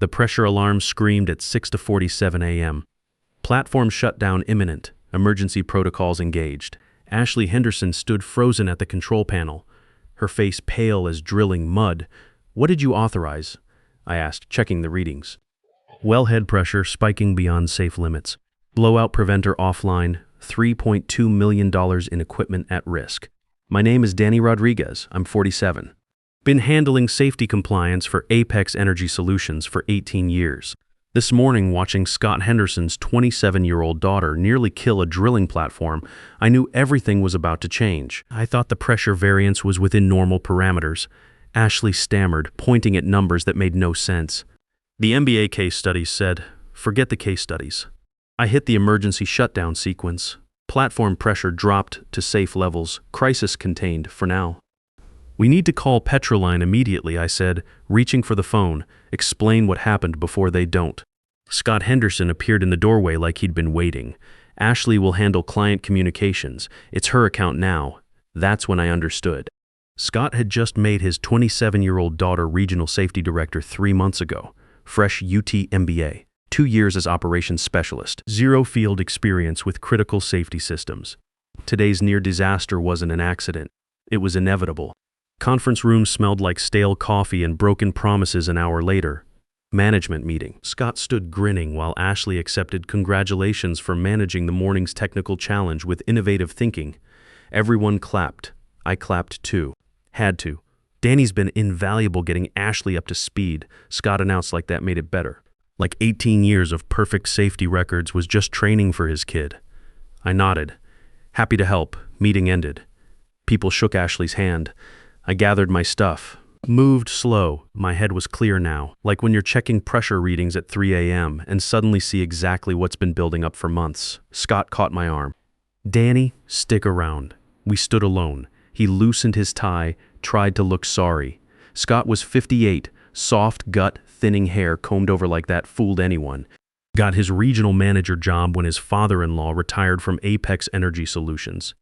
The pressure alarm screamed at 6:47 a.m. Platform shutdown imminent. Emergency protocols engaged. Ashley Henderson stood frozen at the control panel, her face pale as drilling mud. "What did you authorize?" I asked, checking the readings. Wellhead pressure spiking beyond safe limits. Blowout preventer offline. $3.2 million in equipment at risk. My name is Danny Rodriguez. I'm 47. Been handling safety compliance for Apex Energy Solutions for 18 years. This morning, watching Scott Henderson's 27-year-old daughter nearly kill a drilling platform, I knew everything was about to change. I thought the pressure variance was within normal parameters. Ashley stammered, pointing at numbers that made no sense. The MBA case studies said, "Forget the case studies." I hit the emergency shutdown sequence. Platform pressure dropped to safe levels, crisis contained for now. "We need to call Petroline immediately," I said, reaching for the phone. "Explain what happened before they don't." Scott Henderson appeared in the doorway like he'd been waiting. "Ashley will handle client communications. It's her account now." That's when I understood. Scott had just made his 27-year-old daughter regional safety director 3 months ago. Fresh UT MBA. 2 years as operations specialist. 0 field experience with critical safety systems. Today's near disaster wasn't an accident. It was inevitable. Conference room smelled like stale coffee and broken promises an hour later. Management meeting. Scott stood grinning while Ashley accepted congratulations for managing the morning's technical challenge with innovative thinking. Everyone clapped. I clapped too. Had to. "Danny's been invaluable getting Ashley up to speed," Scott announced like that made it better. Like 18 years of perfect safety records was just training for his kid. I nodded. Happy to help. Meeting ended. People shook Ashley's hand. I gathered my stuff. Moved slow. My head was clear now, like when you're checking pressure readings at 3 a.m. and suddenly see exactly what's been building up for months. Scott caught my arm. "Danny, stick around." We stood alone. He loosened his tie, tried to look sorry. Scott was 58, soft gut, thinning hair combed over like that fooled anyone. Got his regional manager job when his father-in-law retired from Apex Energy Solutions.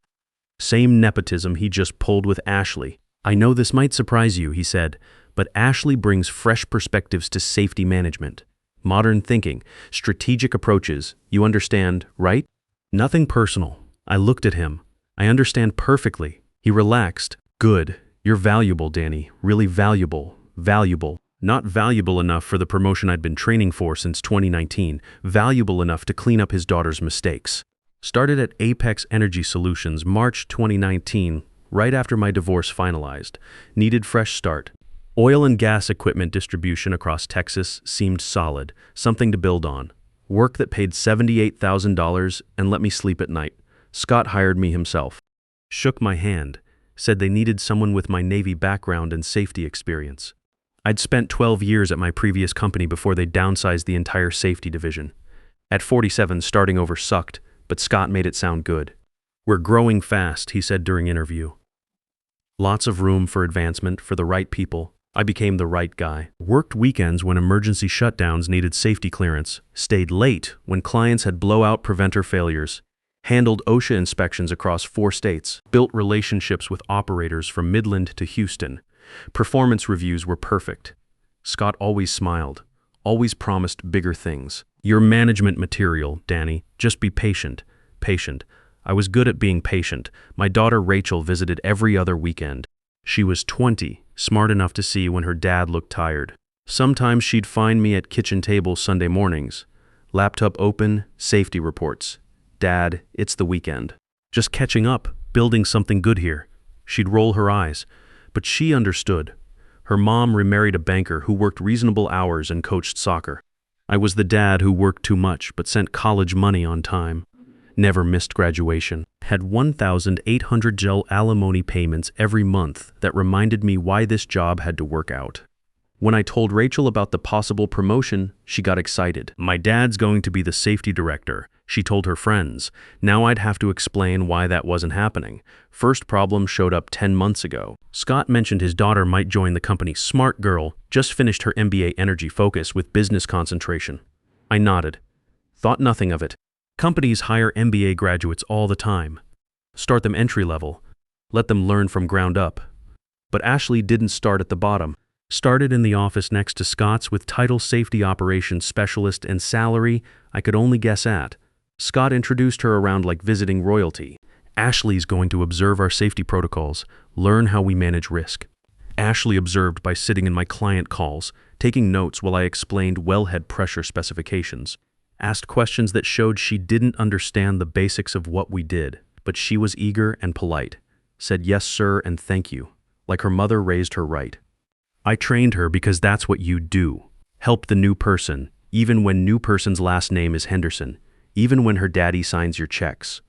Same nepotism he just pulled with Ashley. "I know this might surprise you," he said, "but Ashley brings fresh perspectives to safety management. Modern thinking, strategic approaches, you understand, right?" Nothing personal. I looked at him. "I understand perfectly." He relaxed. "Good. You're valuable, Danny. Really valuable. Valuable. Not valuable enough for the promotion I'd been training for since 2019. Valuable enough to clean up his daughter's mistakes." Started at Apex Energy Solutions March 2019, right after my divorce finalized. Needed fresh start. Oil and gas equipment distribution across Texas seemed solid, something to build on. Work that paid $78,000 and let me sleep at night. Scott hired me himself. Shook my hand. Said they needed someone with my Navy background and safety experience. I'd spent 12 years at my previous company before they downsized the entire safety division. At 47, starting over sucked, but Scott made it sound good. "We're growing fast," he said during interview. Lots of room for advancement for the right people. I became the right guy. Worked weekends when emergency shutdowns needed safety clearance. Stayed late when clients had blowout preventer failures. Handled OSHA inspections across 4 states. Built relationships with operators from Midland to Houston. Performance reviews were perfect. Scott always smiled. Always promised bigger things. "Your management material, Danny. Just be patient." Patient. I was good at being patient. My daughter Rachel visited every other weekend. She was 20, smart enough to see when her dad looked tired. Sometimes she'd find me at kitchen table Sunday mornings. Laptop open, safety reports. "Dad, it's the weekend. Just catching up, building something good here." She'd roll her eyes, but she understood. Her mom remarried a banker who worked reasonable hours and coached soccer. I was the dad who worked too much but sent college money on time. Never missed graduation. Had 1,800 gel alimony payments every month that reminded me why this job had to work out. When I told Rachel about the possible promotion, she got excited. "My dad's going to be the safety director," she told her friends. Now I'd have to explain why that wasn't happening. First problem showed up 10 months ago. Scott mentioned his daughter might join the company. Smart girl, just finished her MBA Energy Focus with business concentration. I nodded. Thought nothing of it. Companies hire MBA graduates all the time. Start them entry level. Let them learn from ground up. But Ashley didn't start at the bottom. Started in the office next to Scott's with title Safety Operations Specialist and salary I could only guess at. Scott introduced her around like visiting royalty. Ashley's going to observe our safety protocols, learn how we manage risk. Ashley observed by sitting in my client calls, taking notes while I explained wellhead pressure specifications. Asked questions that showed she didn't understand the basics of what we did, but she was eager and polite. Said yes sir and thank you, like her mother raised her right. I trained her because that's what you do. Help the new person, even when new person's last name is Henderson, even when her daddy signs your checks.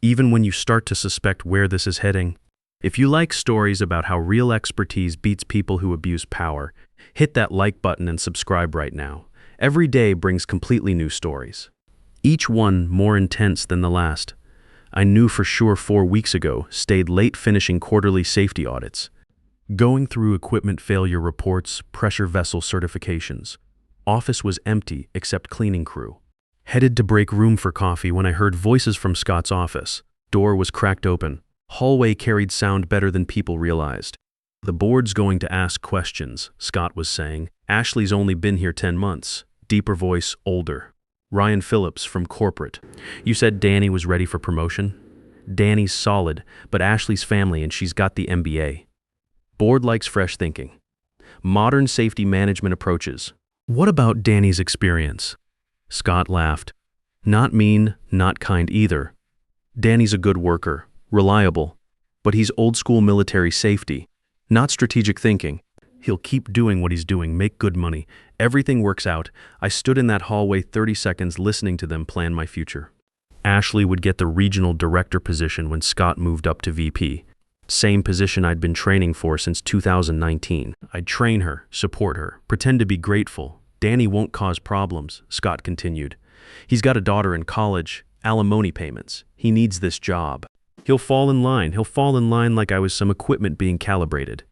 Even when you start to suspect where this is heading. If you like stories about how real expertise beats people who abuse power, hit that like button and subscribe right now. Every day brings completely new stories. Each one more intense than the last. I knew for sure 4 weeks ago, stayed late finishing quarterly safety audits. Going through equipment failure reports, pressure vessel certifications. Office was empty except cleaning crew. Headed to break room for coffee when I heard voices from Scott's office. Door was cracked open. Hallway carried sound better than people realized. The board's going to ask questions, Scott was saying. Ashley's only been here 10 months. Deeper voice, older. Ryan Phillips from corporate. You said Danny was ready for promotion? Danny's solid, but Ashley's family and she's got the MBA. Board likes fresh thinking. Modern safety management approaches. What about Danny's experience? Scott laughed. Not mean, not kind either. Danny's a good worker, reliable, but he's old school military safety, not strategic thinking. He'll keep doing what he's doing, make good money. Everything works out. I stood in that hallway 30 seconds listening to them plan my future. Ashley would get the regional director position when Scott moved up to VP. Same position I'd been training for since 2019. I'd train her, support her, pretend to be grateful. Danny won't cause problems, Scott continued. He's got a daughter in college, alimony payments. He needs this job. He'll fall in line like I was some equipment being calibrated.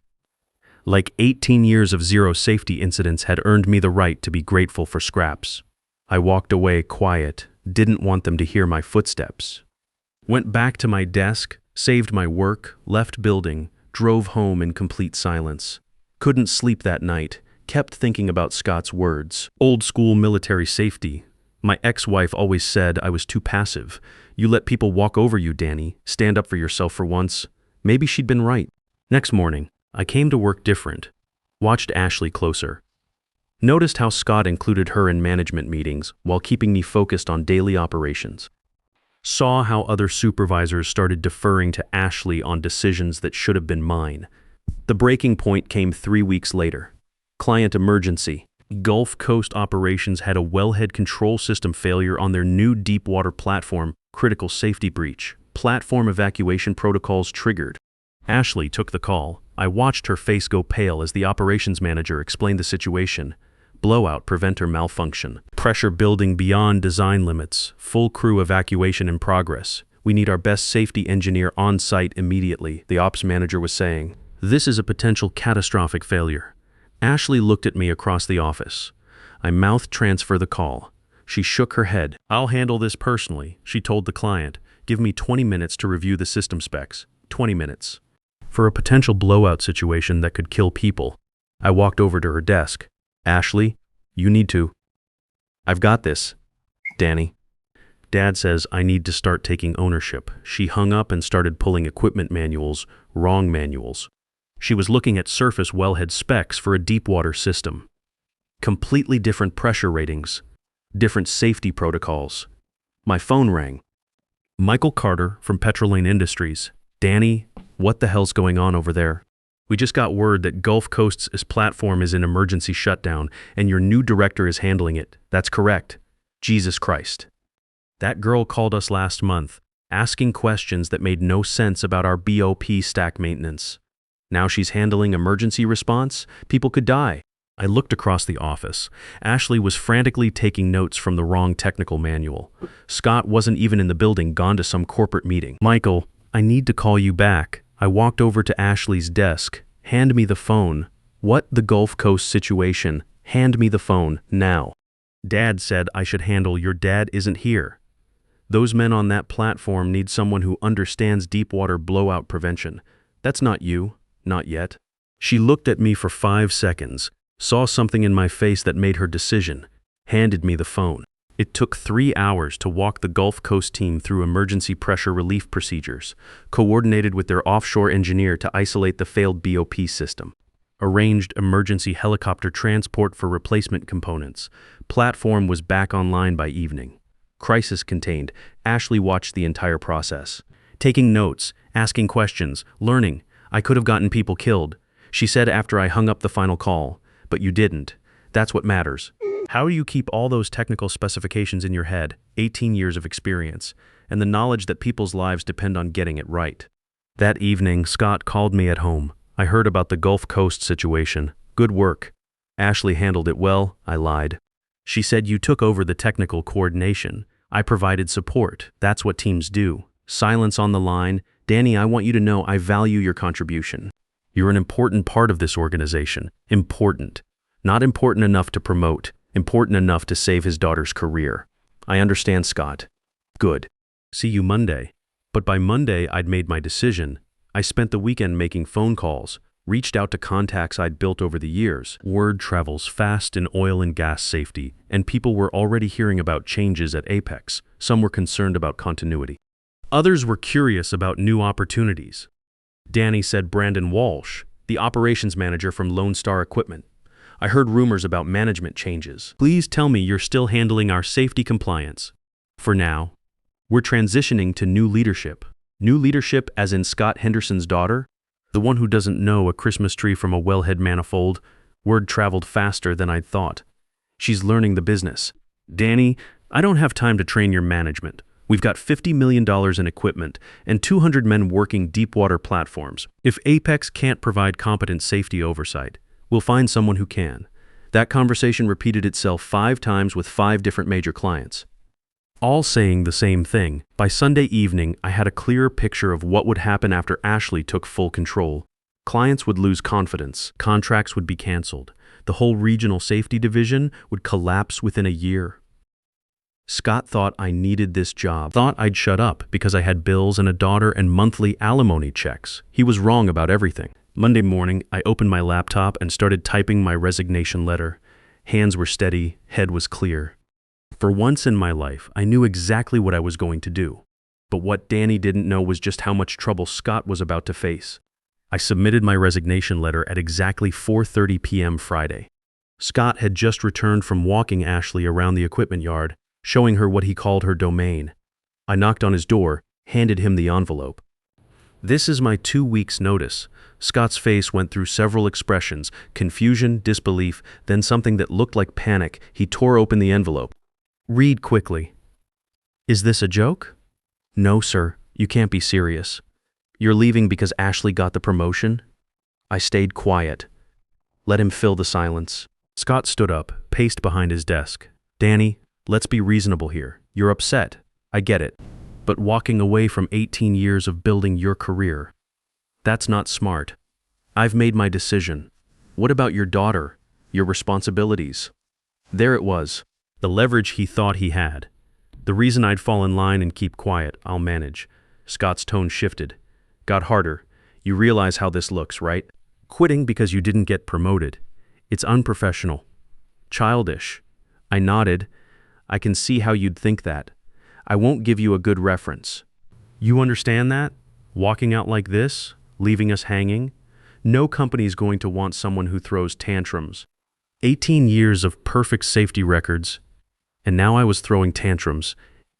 Like 18 years of zero safety incidents had earned me the right to be grateful for scraps. I walked away quiet, didn't want them to hear my footsteps. Went back to my desk, saved my work, left building, drove home in complete silence. Couldn't sleep that night, kept thinking about Scott's words. Old school military safety. My ex-wife always said I was too passive. You let people walk over you, Danny. Stand up for yourself for once. Maybe she'd been right. Next morning, I came to work different. Watched Ashley closer. Noticed how Scott included her in management meetings while keeping me focused on daily operations. Saw how other supervisors started deferring to Ashley on decisions that should have been mine. The breaking point came 3 weeks later. Client emergency. Gulf Coast operations had a wellhead control system failure on their new deepwater platform, critical safety breach. Platform evacuation protocols triggered. Ashley took the call. I watched her face go pale as the operations manager explained the situation. Blowout preventer malfunction. Pressure building beyond design limits. Full crew evacuation in progress. We need our best safety engineer on site immediately, the ops manager was saying. This is a potential catastrophic failure. Ashley looked at me across the office. I mouthed transfer the call. She shook her head. I'll handle this personally, she told the client. Give me 20 minutes to review the system specs. 20 minutes. For a potential blowout situation that could kill people. I walked over to her desk. Ashley, you need to. I've got this. Danny. Dad says I need to start taking ownership. She hung up and started pulling equipment manuals, wrong manuals. She was looking at surface wellhead specs for a deepwater system. Completely different pressure ratings, different safety protocols. My phone rang. Michael Carter from Petrolane Industries. Danny, what the hell's going on over there? We just got word that Gulf Coast's platform is in emergency shutdown and your new director is handling it. That's correct. Jesus Christ. That girl called us last month, asking questions that made no sense about our BOP stack maintenance. Now she's handling emergency response? People could die. I looked across the office. Ashley was frantically taking notes from the wrong technical manual. Scott wasn't even in the building, gone to some corporate meeting. Michael, I need to call you back. I walked over to Ashley's desk. Hand me the phone. What the Gulf Coast situation? Hand me the phone, now. Dad said I should handle your dad isn't here. Those men on that platform need someone who understands deepwater blowout prevention. That's not you. Not yet. She looked at me for 5 seconds, saw something in my face that made her decision, handed me the phone. It took 3 hours to walk the Gulf Coast team through emergency pressure relief procedures, coordinated with their offshore engineer to isolate the failed BOP system, arranged emergency helicopter transport for replacement components. Platform was back online by evening. Crisis contained. Ashley watched the entire process, taking notes, asking questions, learning. I could have gotten people killed, she said after I hung up the final call. But you didn't. That's what matters. How do you keep all those technical specifications in your head, 18 years of experience, and the knowledge that people's lives depend on getting it right? That evening, Scott called me at home. I heard about the Gulf Coast situation. Good work. Ashley handled it well, I lied. She said you took over the technical coordination. I provided support. That's what teams do. Silence on the line. Danny, I want you to know I value your contribution. You're an important part of this organization. Important. Not important enough to promote. Important enough to save his daughter's career. I understand, Scott. Good. See you Monday. But by Monday, I'd made my decision. I spent the weekend making phone calls, reached out to contacts I'd built over the years. Word travels fast in oil and gas safety, and people were already hearing about changes at Apex. Some were concerned about continuity. Others were curious about new opportunities. Danny said Brandon Walsh, the operations manager from Lone Star Equipment. I heard rumors about management changes. Please tell me you're still handling our safety compliance. For now, we're transitioning to new leadership. New leadership as in Scott Henderson's daughter? The one who doesn't know a Christmas tree from a wellhead manifold. Word traveled faster than I'd thought. She's learning the business. Danny, I don't have time to train your management. We've got $50 million in equipment and 200 men working deep-water platforms. If Apex can't provide competent safety oversight, we'll find someone who can. That conversation repeated itself 5 times with 5 different major clients, all saying the same thing. By Sunday evening, I had a clearer picture of what would happen after Ashley took full control. Clients would lose confidence, contracts would be canceled, the whole regional safety division would collapse within a year. Scott thought I needed this job, thought I'd shut up because I had bills and a daughter and monthly alimony checks. He was wrong about everything. Monday morning, I opened my laptop and started typing my resignation letter. Hands were steady, head was clear. For once in my life, I knew exactly what I was going to do. But what Danny didn't know was just how much trouble Scott was about to face. I submitted my resignation letter at exactly 4:30 p.m. Friday. Scott had just returned from walking Ashley around the equipment yard, showing her what he called her domain. I knocked on his door, handed him the envelope. This is my 2 weeks' notice. Scott's face went through several expressions, confusion, disbelief, then something that looked like panic. He tore open the envelope. Read quickly. Is this a joke? No, sir. You can't be serious. You're leaving because Ashley got the promotion? I stayed quiet. Let him fill the silence. Scott stood up, paced behind his desk. Danny, let's be reasonable here. You're upset. I get it. But walking away from 18 years of building your career, that's not smart. I've made my decision. What about your daughter? Your responsibilities? There it was. The leverage he thought he had. The reason I'd fall in line and keep quiet, I'll manage. Scott's tone shifted. Got harder. You realize how this looks, right? Quitting because you didn't get promoted. It's unprofessional. Childish. I nodded. I can see how you'd think that. I won't give you a good reference. You understand that? Walking out like this? Leaving us hanging? No company's going to want someone who throws tantrums. 18 years of perfect safety records, and now I was throwing tantrums.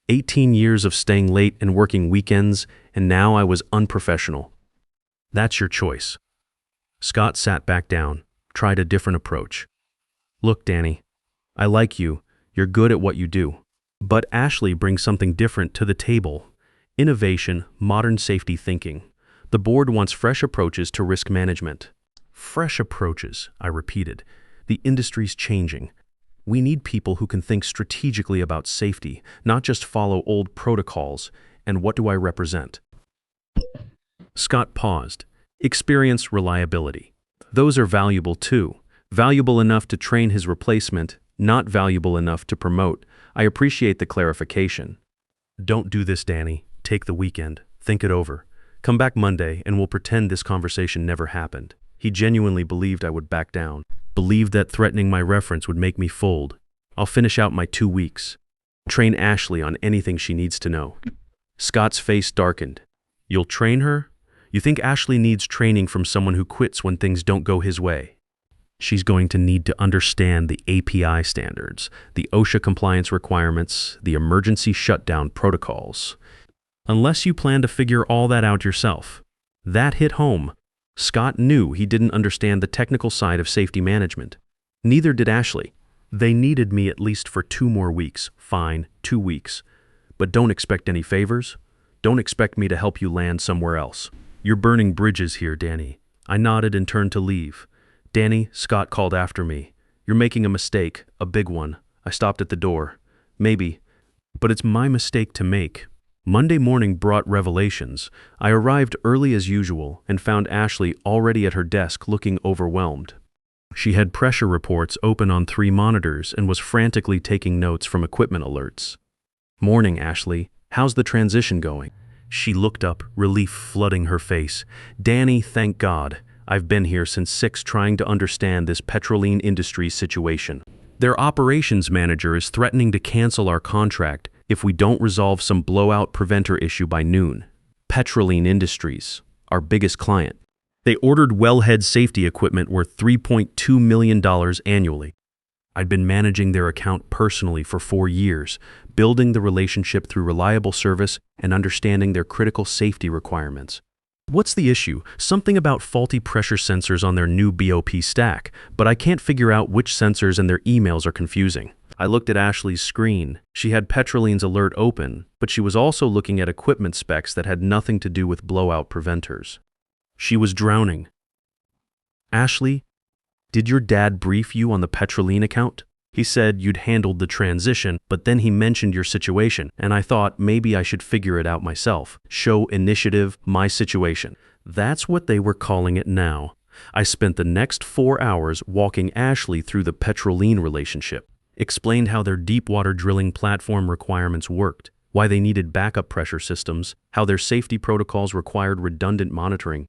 18 years of staying late and working weekends, and now I was unprofessional. That's your choice. Scott sat back down, tried a different approach. Look, Danny, I like you. You're good at what you do. But Ashley brings something different to the table. Innovation, modern safety thinking. The board wants fresh approaches to risk management. Fresh approaches, I repeated. The industry's changing. We need people who can think strategically about safety, not just follow old protocols. And what do I represent? Scott paused. Experience, reliability. Those are valuable too. Valuable enough to train his replacement, not valuable enough to promote. I appreciate the clarification. Don't do this, Danny. Take the weekend. Think it over. Come back Monday and we'll pretend this conversation never happened. He genuinely believed I would back down, believed that threatening my reference would make me fold. I'll finish out my 2 weeks. Train Ashley on anything she needs to know. Scott's face darkened. You'll train her? You think Ashley needs training from someone who quits when things don't go his way? She's going to need to understand the API standards, the OSHA compliance requirements, the emergency shutdown protocols. Unless you plan to figure all that out yourself. That hit home. Scott knew he didn't understand the technical side of safety management. Neither did Ashley. They needed me at least for 2 more weeks. Fine, 2 weeks. But don't expect any favors. Don't expect me to help you land somewhere else. You're burning bridges here, Danny. I nodded and turned to leave. Danny, Scott called after me. You're making a mistake, a big one. I stopped at the door. Maybe. But it's my mistake to make. Monday morning brought revelations. I arrived early as usual and found Ashley already at her desk looking overwhelmed. She had pressure reports open on 3 monitors and was frantically taking notes from equipment alerts. Morning, Ashley. How's the transition going? She looked up, relief flooding her face. Danny, thank God. I've been here since 6 trying to understand this Petroline Industries situation. Their operations manager is threatening to cancel our contract if we don't resolve some blowout preventer issue by noon. Petroline Industries, our biggest client. They ordered wellhead safety equipment worth $3.2 million annually. I'd been managing their account personally for 4 years, building the relationship through reliable service and understanding their critical safety requirements. What's the issue? Something about faulty pressure sensors on their new BOP stack, but I can't figure out which sensors and their emails are confusing. I looked at Ashley's screen. She had Petroline's alert open, but she was also looking at equipment specs that had nothing to do with blowout preventers. She was drowning. Ashley, did your dad brief you on the Petroline account? He said you'd handled the transition, but then he mentioned your situation, and I thought maybe I should figure it out myself. Show initiative, my situation. That's what they were calling it now. I spent the next 4 hours walking Ashley through the Petroline relationship, explained how their deep water drilling platform requirements worked, why they needed backup pressure systems, how their safety protocols required redundant monitoring,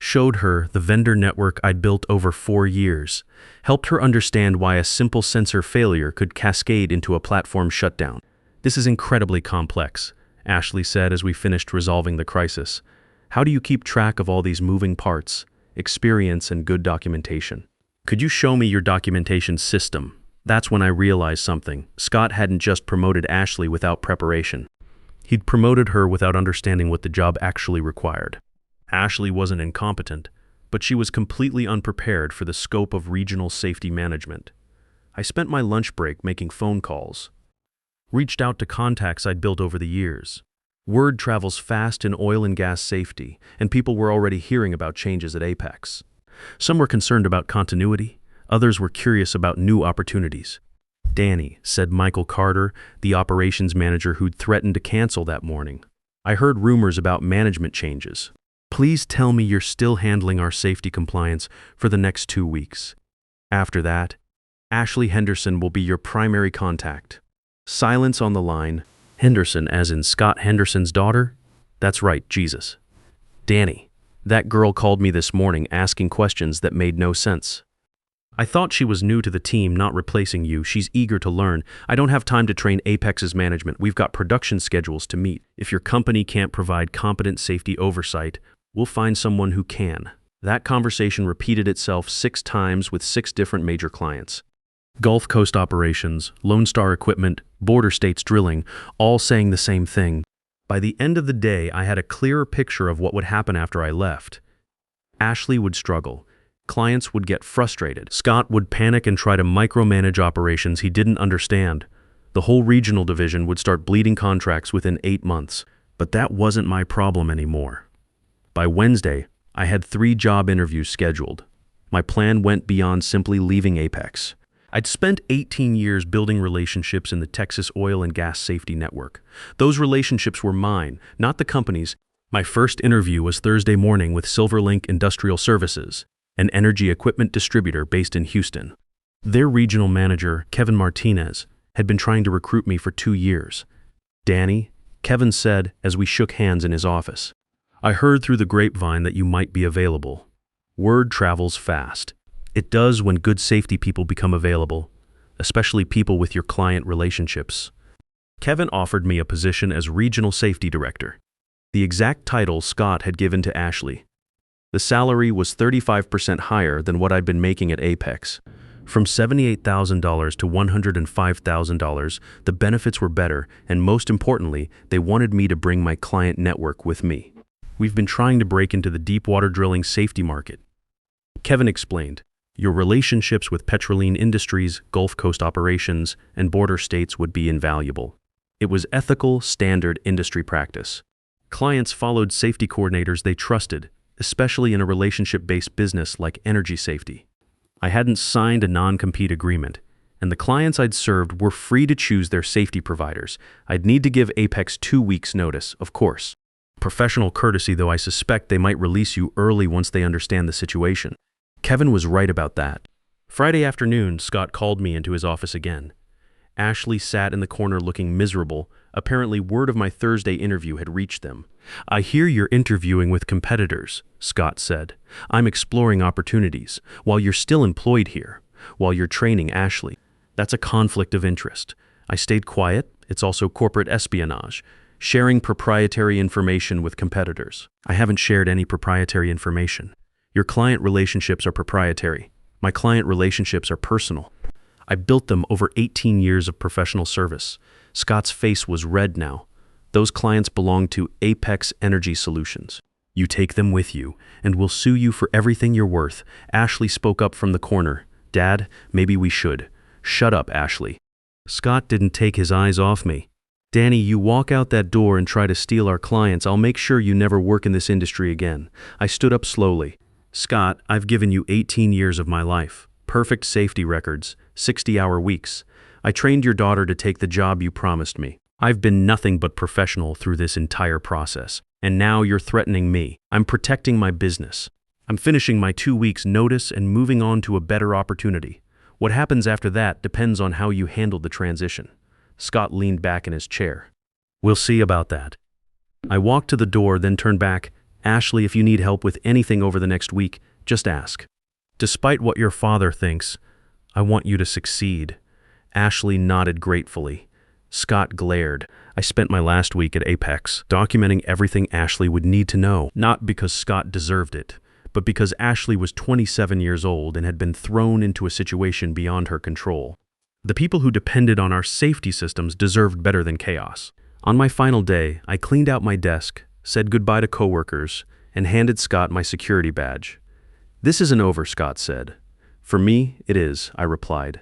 showed her the vendor network I'd built over 4 years, helped her understand why a simple sensor failure could cascade into a platform shutdown. This is incredibly complex, Ashley said as we finished resolving the crisis. How do you keep track of all these moving parts, experience, and good documentation? Could you show me your documentation system? That's when I realized something. Scott hadn't just promoted Ashley without preparation. He'd promoted her without understanding what the job actually required. Ashley wasn't incompetent, but she was completely unprepared for the scope of regional safety management. I spent my lunch break making phone calls. Reached out to contacts I'd built over the years. Word travels fast in oil and gas safety, and people were already hearing about changes at Apex. Some were concerned about continuity, others were curious about new opportunities. Danny, said Michael Carter, the operations manager who'd threatened to cancel that morning. I heard rumors about management changes. Please tell me you're still handling our safety compliance for the next 2 weeks. After that, Ashley Henderson will be your primary contact. Silence on the line. Henderson as in Scott Henderson's daughter? That's right, Jesus. Danny, that girl called me this morning asking questions that made no sense. I thought she was new to the team, not replacing you. She's eager to learn. I don't have time to train Apex's management. We've got production schedules to meet. If your company can't provide competent safety oversight, we'll find someone who can. That conversation repeated itself 6 times with 6 different major clients. Gulf Coast Operations, Lone Star Equipment, Border States Drilling, all saying the same thing. By the end of the day, I had a clearer picture of what would happen after I left. Ashley would struggle. Clients would get frustrated. Scott would panic and try to micromanage operations he didn't understand. The whole regional division would start bleeding contracts within 8 months. But that wasn't my problem anymore. By Wednesday, I had 3 job interviews scheduled. My plan went beyond simply leaving Apex. I'd spent 18 years building relationships in the Texas oil and gas safety network. Those relationships were mine, not the company's. My first interview was Thursday morning with Silverlink Industrial Services, an energy equipment distributor based in Houston. Their regional manager, Kevin Martinez, had been trying to recruit me for 2 years. Danny, Kevin said as we shook hands in his office, I heard through the grapevine that you might be available. Word travels fast. It does when good safety people become available, especially people with your client relationships. Kevin offered me a position as Regional Safety Director, the exact title Scott had given to Ashley. The salary was 35% higher than what I'd been making at Apex. From $78,000 to $105,000, the benefits were better, and most importantly, they wanted me to bring my client network with me. We've been trying to break into the deepwater drilling safety market. Kevin explained, your relationships with petroleum industries, Gulf Coast operations, and border states would be invaluable. It was ethical, standard industry practice. Clients followed safety coordinators they trusted, especially in a relationship-based business like energy safety. I hadn't signed a non-compete agreement, and the clients I'd served were free to choose their safety providers. I'd need to give Apex 2 weeks' notice, of course. Professional courtesy, though I suspect they might release you early once they understand the situation. Kevin was right about that. Friday afternoon, Scott called me into his office again. Ashley sat in the corner looking miserable. Apparently, word of my Thursday interview had reached them. I hear you're interviewing with competitors, Scott said. I'm exploring opportunities, while you're still employed here, while you're training Ashley. That's a conflict of interest. I stayed quiet. It's also corporate espionage, sharing proprietary information with competitors. I haven't shared any proprietary information. Your client relationships are proprietary. My client relationships are personal. I built them over 18 years of professional service. Scott's face was red now. Those clients belong to Apex Energy Solutions. You take them with you, and we'll sue you for everything you're worth. Ashley spoke up from the corner. Dad, maybe we should. Shut up, Ashley. Scott didn't take his eyes off me. Danny, you walk out that door and try to steal our clients, I'll make sure you never work in this industry again. I stood up slowly. Scott, I've given you 18 years of my life. Perfect safety records, 60-hour weeks. I trained your daughter to take the job you promised me. I've been nothing but professional through this entire process. And now you're threatening me. I'm protecting my business. I'm finishing my 2 weeks' notice and moving on to a better opportunity. What happens after that depends on how you handle the transition. Scott leaned back in his chair. We'll see about that. I walked to the door, then turned back. Ashley, if you need help with anything over the next week, just ask. Despite what your father thinks, I want you to succeed. Ashley nodded gratefully. Scott glared. I spent my last week at Apex, documenting everything Ashley would need to know, not because Scott deserved it, but because Ashley was 27 years old and had been thrown into a situation beyond her control. The people who depended on our safety systems deserved better than chaos. On my final day, I cleaned out my desk, said goodbye to coworkers, and handed Scott my security badge. This isn't over, Scott said. For me, it is, I replied.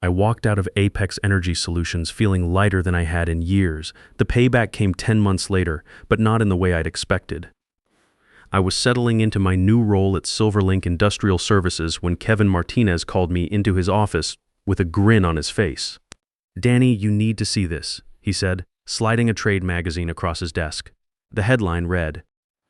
I walked out of Apex Energy Solutions feeling lighter than I had in years. The payback came 10 months later, but not in the way I'd expected. I was settling into my new role at Silverlink Industrial Services when Kevin Martinez called me into his office with a grin on his face. Danny, you need to see this, he said, sliding a trade magazine across his desk. The headline read,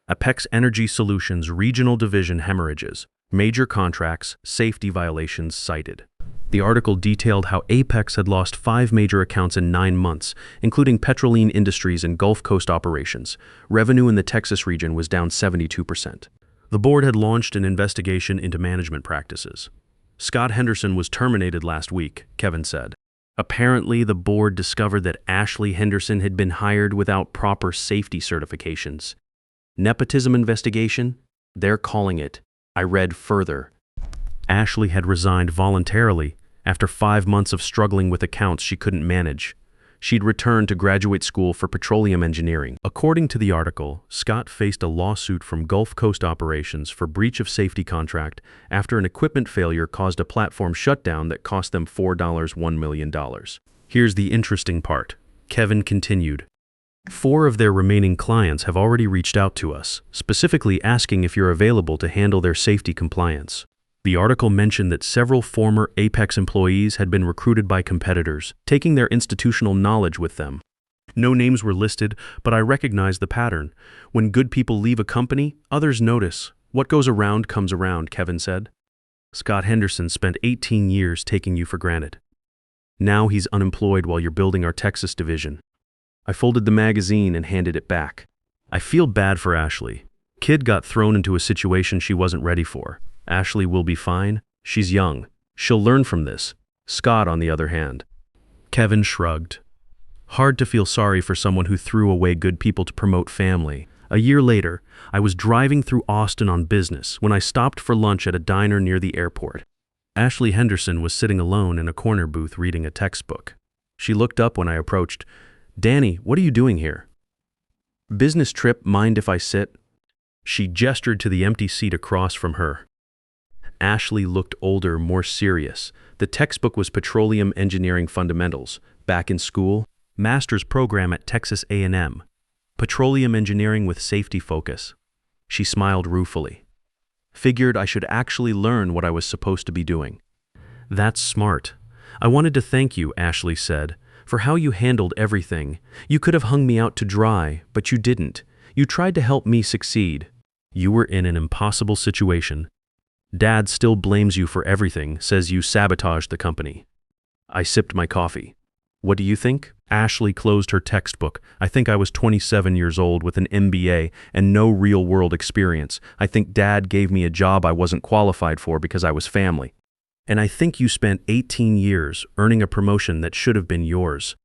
Apex Energy Solutions Regional Division Hemorrhages, Major Contracts, Safety Violations Cited. The article detailed how Apex had lost 5 major accounts in 9 months, including petroleum industries and Gulf Coast operations. Revenue in the Texas region was down 72%. The board had launched an investigation into management practices. Scott Henderson was terminated last week, Kevin said. Apparently, the board discovered that Ashley Henderson had been hired without proper safety certifications. Nepotism investigation? They're calling it. I read further. Ashley had resigned voluntarily after 5 months of struggling with accounts she couldn't manage. She'd returned to graduate school for petroleum engineering. According to the article, Scott faced a lawsuit from Gulf Coast operations for breach of safety contract after an equipment failure caused a platform shutdown that cost them $1 million. Here's the interesting part. Kevin continued. 4 of their remaining clients have already reached out to us, specifically asking if you're available to handle their safety compliance. The article mentioned that several former Apex employees had been recruited by competitors, taking their institutional knowledge with them. No names were listed, but I recognized the pattern. When good people leave a company, others notice. What goes around comes around, Kevin said. Scott Henderson spent 18 years taking you for granted. Now he's unemployed while you're building our Texas division. I folded the magazine and handed it back. I feel bad for Ashley. Kid got thrown into a situation she wasn't ready for. Ashley will be fine. She's young. She'll learn from this. Scott, on the other hand. Kevin shrugged. Hard to feel sorry for someone who threw away good people to promote family. A year later, I was driving through Austin on business when I stopped for lunch at a diner near the airport. Ashley Henderson was sitting alone in a corner booth reading a textbook. She looked up when I approached. "Danny, what are you doing here?" "Business trip, mind if I sit?" She gestured to the empty seat across from her. Ashley looked older, more serious. The textbook was Petroleum Engineering Fundamentals. Back in school, master's program at Texas A&M. Petroleum engineering with safety focus. She smiled ruefully. Figured I should actually learn what I was supposed to be doing. "That's smart. I wanted to thank you," Ashley said, "for how you handled everything. You could have hung me out to dry, but you didn't. You tried to help me succeed. You were in an impossible situation. Dad still blames you for everything, says you sabotaged the company." I sipped my coffee. "What do you think?" Ashley closed her textbook. "I think I was 27 years old with an MBA and no real-world experience. I think Dad gave me a job I wasn't qualified for because I was family. And I think you spent 18 years earning a promotion that should have been yours."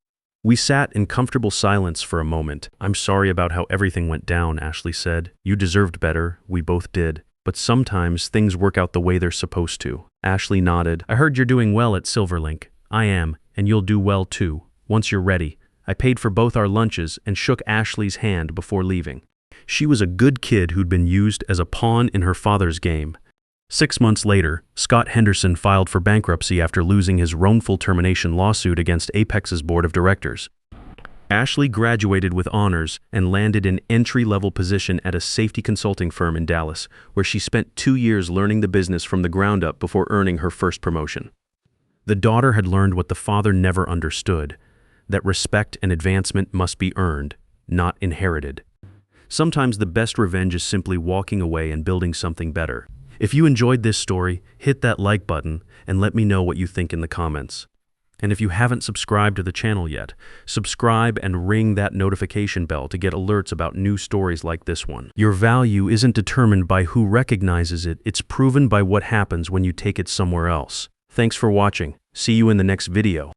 We sat in comfortable silence for a moment. "I'm sorry about how everything went down," Ashley said. "You deserved better. We both did. But sometimes things work out the way they're supposed to." Ashley nodded. "I heard you're doing well at Silverlink." "I am, and you'll do well too, once you're ready." I paid for both our lunches and shook Ashley's hand before leaving. She was a good kid who'd been used as a pawn in her father's game. 6 months later, Scott Henderson filed for bankruptcy after losing his wrongful termination lawsuit against Apex's board of directors. Ashley graduated with honors and landed an entry-level position at a safety consulting firm in Dallas, where she spent 2 years learning the business from the ground up before earning her first promotion. The daughter had learned what the father never understood, that respect and advancement must be earned, not inherited. Sometimes the best revenge is simply walking away and building something better. If you enjoyed this story, hit that like button and let me know what you think in the comments. And if you haven't subscribed to the channel yet, subscribe and ring that notification bell to get alerts about new stories like this one. Your value isn't determined by who recognizes it, it's proven by what happens when you take it somewhere else. Thanks for watching. See you in the next video.